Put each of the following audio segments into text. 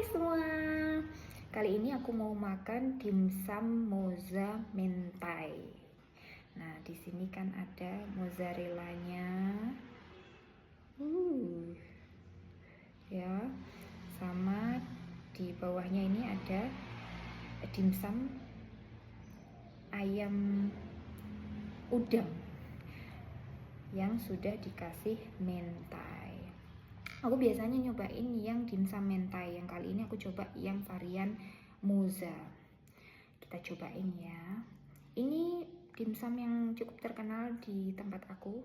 semua. Kali ini aku mau makan dimsum moza mentai. Nah, di sini kan ada mozzarellanya. Ya. Sama di bawahnya ini ada dimsum ayam udang yang sudah dikasih mentai. Aku biasanya nyobain yang dimsum mentai, yang kali ini aku coba yang varian moza. Kita cobain ya. Ini dimsum yang cukup terkenal di tempat aku.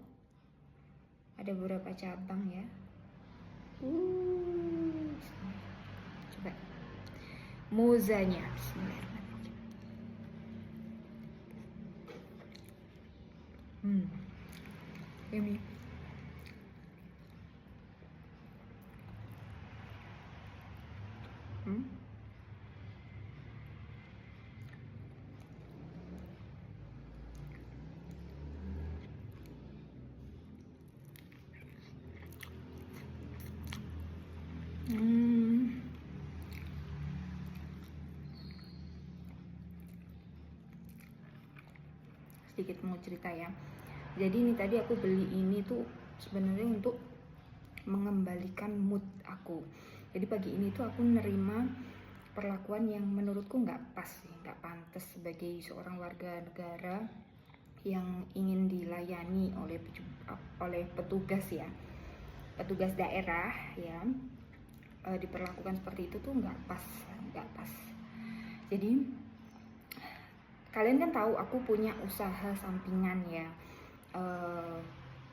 Ada beberapa cabang ya. Coba mozanya. Bismillahirrahmanirrahim. Ini sedikit mau cerita ya. Jadi ini tadi aku beli ini tuh sebenarnya untuk mengembalikan mood aku. Jadi pagi ini tuh aku nerima perlakuan yang menurutku nggak pas, nggak pantas sebagai seorang warga negara yang ingin dilayani oleh petugas ya, petugas daerah ya. Diperlakukan seperti itu tuh nggak pas. Jadi kalian kan tahu aku punya usaha sampingan ya,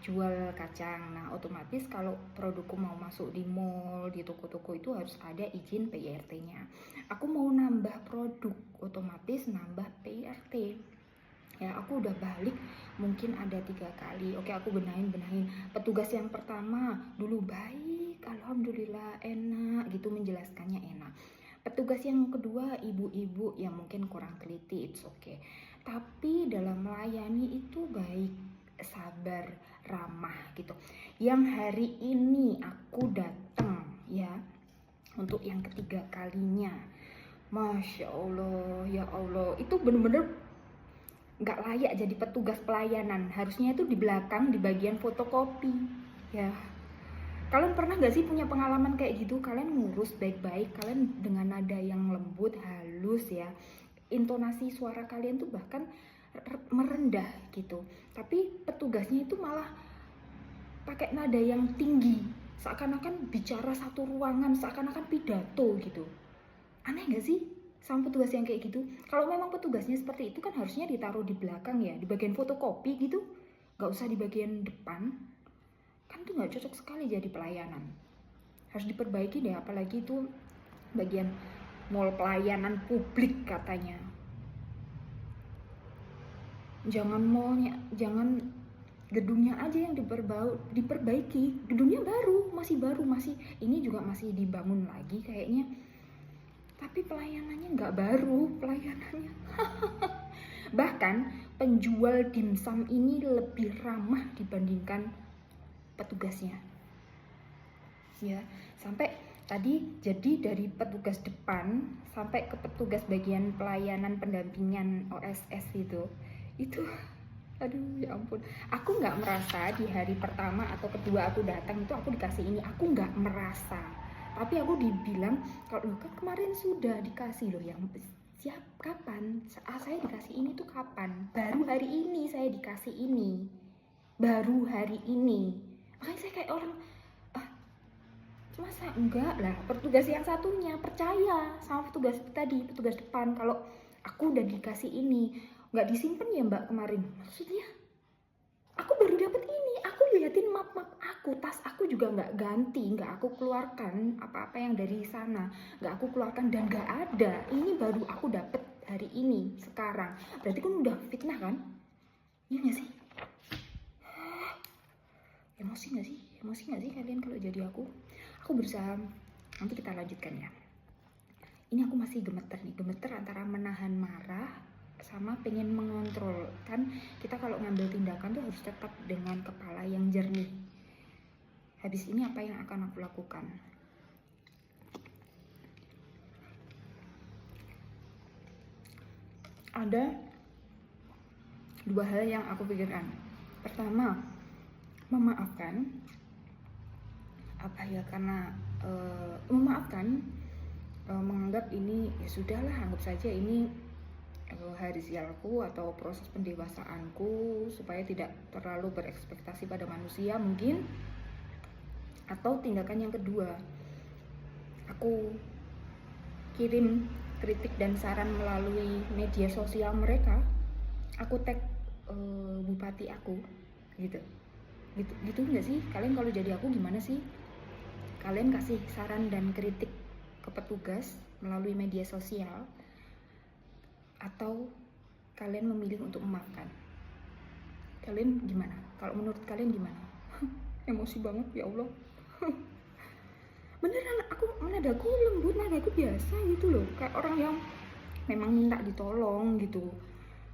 jual kacang. Nah, otomatis kalau produkku mau masuk di mall, di toko-toko itu harus ada izin PIRT-nya. Aku mau nambah produk, otomatis nambah PIRT. Ya, aku udah balik mungkin ada 3 kali. Oke, aku benahin. Petugas yang pertama dulu baik, alhamdulillah enak gitu, menjelaskannya enak. Petugas yang kedua ibu-ibu yang mungkin kurang teliti, it's okay. Tapi dalam melayani itu baik, sabar, ramah gitu. Yang hari ini aku datang ya untuk yang ketiga kalinya, Masya Allah, ya Allah, itu bener-bener nggak layak jadi petugas pelayanan. Harusnya itu di belakang, di bagian fotokopi ya. Kalian pernah gak sih punya pengalaman kayak gitu? Kalian ngurus baik-baik, kalian dengan nada yang lembut, halus ya, intonasi suara kalian tuh bahkan merendah gitu, tapi petugasnya itu malah pakai nada yang tinggi, seakan-akan bicara satu ruangan, seakan-akan pidato gitu. Aneh gak sih sama petugas yang kayak gitu? Kalau memang petugasnya seperti itu kan harusnya ditaruh di belakang ya, di bagian fotokopi gitu, gak usah di bagian depan. Kan tuh gak cocok sekali jadi pelayanan. Harus diperbaiki deh, apalagi itu bagian mall pelayanan publik katanya. Jangan mallnya, jangan gedungnya aja yang diperbaiki. Gedungnya masih baru, ini juga masih dibangun lagi kayaknya. Tapi pelayanannya nggak baru, pelayanannya. Bahkan penjual dimsum ini lebih ramah dibandingkan petugasnya. Ya, sampai tadi jadi dari petugas depan sampai ke petugas bagian pelayanan pendampingan OSS itu aduh ya ampun, aku nggak merasa di hari pertama atau kedua aku datang itu aku dikasih ini, aku nggak merasa. Tapi aku dibilang kalau kan kemarin sudah dikasih loh, yang siap kapan? Saya dikasih ini tuh kapan? Baru hari ini saya dikasih ini, baru hari ini. Makanya saya kayak orang, masa enggak lah. Petugas yang satunya percaya sama petugas tadi, petugas depan, kalau aku udah dikasih ini. Nggak disimpan ya mbak kemarin? Maksudnya aku baru dapet ini, aku liatin map aku, tas aku juga nggak ganti, nggak aku keluarkan apa-apa yang dari sana, nggak aku keluarkan dan nggak ada. Ini baru aku dapet hari ini sekarang, berarti kan udah fitnah kan? Iya nggak sih? Emosi nggak sih kalian kalau jadi aku? Aku berusaha, nanti kita lanjutkan ya. Ini aku masih gemeter antara menahan marah sama pengen mengontrol. Kan kita kalau ngambil tindakan tuh harus tetap dengan kepala yang jernih. Habis ini apa yang akan aku lakukan? ada dua hal yang aku pikirkan. Pertama, memaafkan, karena memaafkan, menganggap ini ya sudahlah, anggap saja ini hari sialku atau proses pendewasaanku supaya tidak terlalu berekspektasi pada manusia mungkin. Atau tindakan yang kedua, aku kirim kritik dan saran melalui media sosial mereka, aku tag bupati aku gitu nggak sih? Kalian kalau jadi aku gimana sih? Kalian kasih saran dan kritik ke petugas melalui media sosial, atau kalian memilih untuk memaafkan? Kalian gimana? Kalau menurut kalian gimana? Emosi banget ya Allah. Beneran, nadaku lembut, nadaku biasa gitu loh, kayak orang yang memang minta ditolong gitu,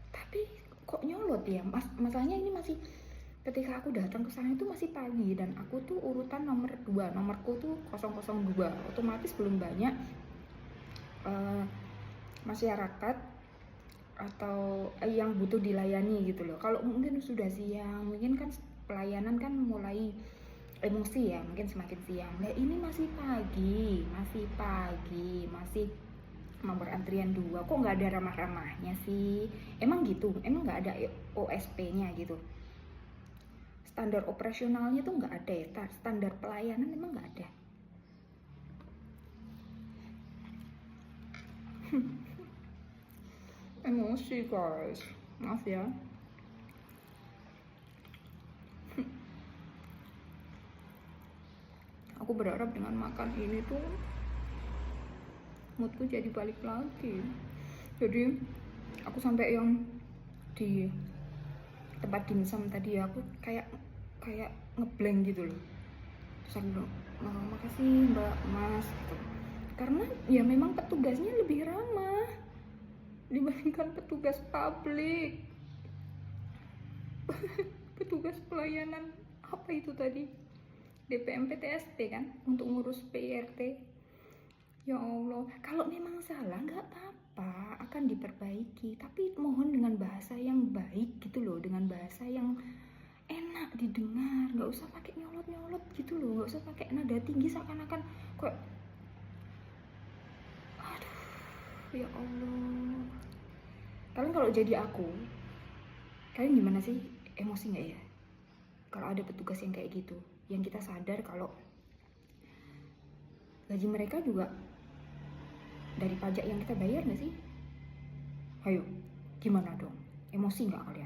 tapi kok nyolot ya. Masalahnya ini masih ketika aku datang ke sana itu masih pagi dan aku tuh urutan nomor 2, nomorku tuh 002, otomatis belum banyak masyarakat atau yang butuh dilayani gitu loh. Kalau mungkin sudah siang, mungkin kan pelayanan kan mulai emosi ya, mungkin semakin siang. Nah ini masih pagi, masih nomor antrian 2, kok nggak ada ramah-ramahnya sih? Emang gitu? Emang nggak ada OSP-nya gitu? Standar operasionalnya tuh nggak ada ya? Standar pelayanan emang nggak ada? Emosi guys, maaf ya. Aku berharap dengan makan ini tuh moodku jadi balik lagi. Jadi aku sampai yang di tempat dimsum tadi aku kayak ngeblank gitu loh. Terus makasih mbak, mas gitu. Karena ya memang petugasnya lebih ramah dibandingkan petugas publik. Petugas pelayanan apa itu tadi, DPM PTSP kan, untuk ngurus PRT. Ya Allah, kalau memang salah nggak apa-apa, akan diperbaiki, tapi mohon dengan bahasa yang baik gitu loh, dengan bahasa yang enak didengar, nggak usah pakai nyolot gitu loh, nggak usah pakai nada tinggi seakan-akan kok. Aduh, ya Allah. Kalian kalau jadi aku, kalian gimana sih? Emosi nggak ya kalau ada petugas yang kayak gitu, yang kita sadar kalau gaji mereka juga dari pajak yang kita bayar nggak sih? Ayo, gimana dong? Emosi nggak kalian?